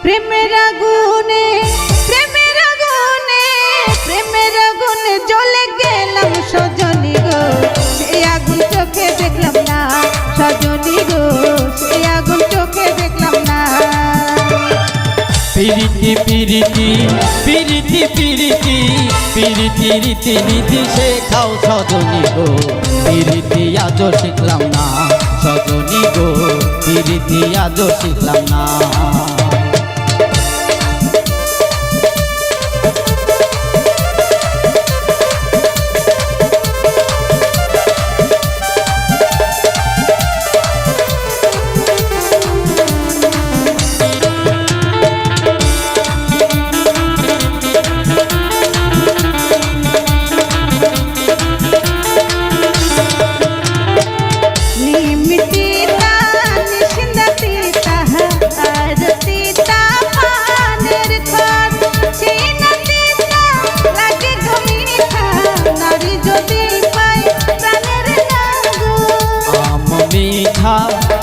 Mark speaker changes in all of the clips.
Speaker 1: প্রেমের আগুনে প্রেমের আগুনে প্রেমের আগুনে জ্বলে গেলাম সজনী গো, সেই আগুন চোখে দেখলাম না সজনী গো, সেই আগুন চোখে দেখলাম না।
Speaker 2: পিরিতি পিরিতি পিরিতি পিরিতি পিরিতি রীতি নীতি শেখাও সজনী গো, পিরিতি আজও শিখলাম না সজনী গো, পিরিতি আজও শিখলাম না।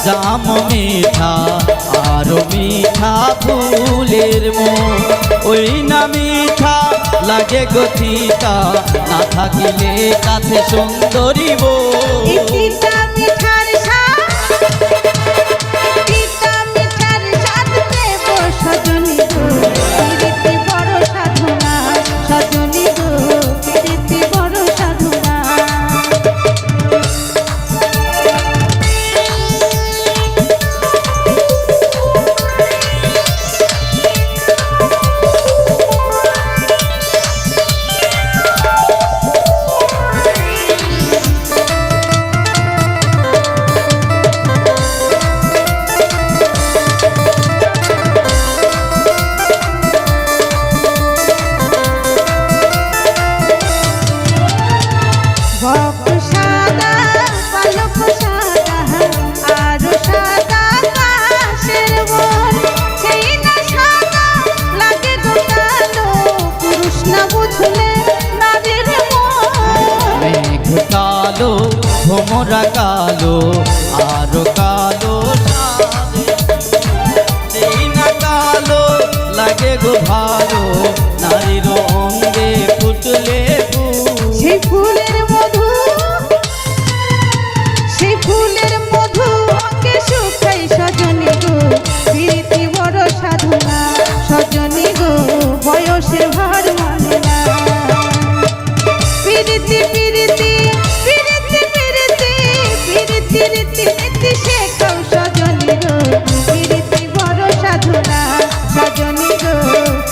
Speaker 2: জাম মিঠা আরো মিঠা ফুলের মন, ওই না মিঠা লাগে গতিটা, না থাকিলে কাছে সুন্দরী কালো ভোমরা কালো আরো কালো সেই না কালো লাগে গো ভালো, নারীর অঙ্গে ফুটলে
Speaker 1: সেই ফুলের মধু সেই ফুলের মধু অঙ্গে শুকাই সজনী গো, প্রীতি বড় সাধনা সজনী গো, বয়সের ভার মানে না। প্রীতি প্রীতি শেখাও সজনী গো, প্রীতি বড় সাধনা সজনী গো,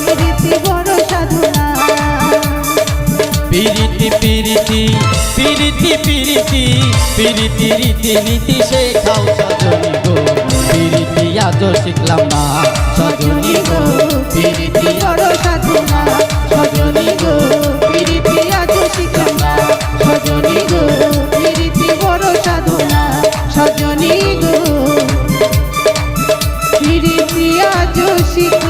Speaker 1: প্রীতি বড় সাধনা।
Speaker 2: পিরিতি পিরিতি পিরিতি পিরিতি পিরিতি রীতি নীতি শেখাও সজনী গো, পিরিতি আজও শিখলাম না সজনী গো, পিরিতি
Speaker 1: বড় সাধনা সজনী গো, প্রীতি আজও শিখলাম না সজনী গো, প্রীতি বড় সাধনা সজনী গো, প্রীতি আজও শিখলাম।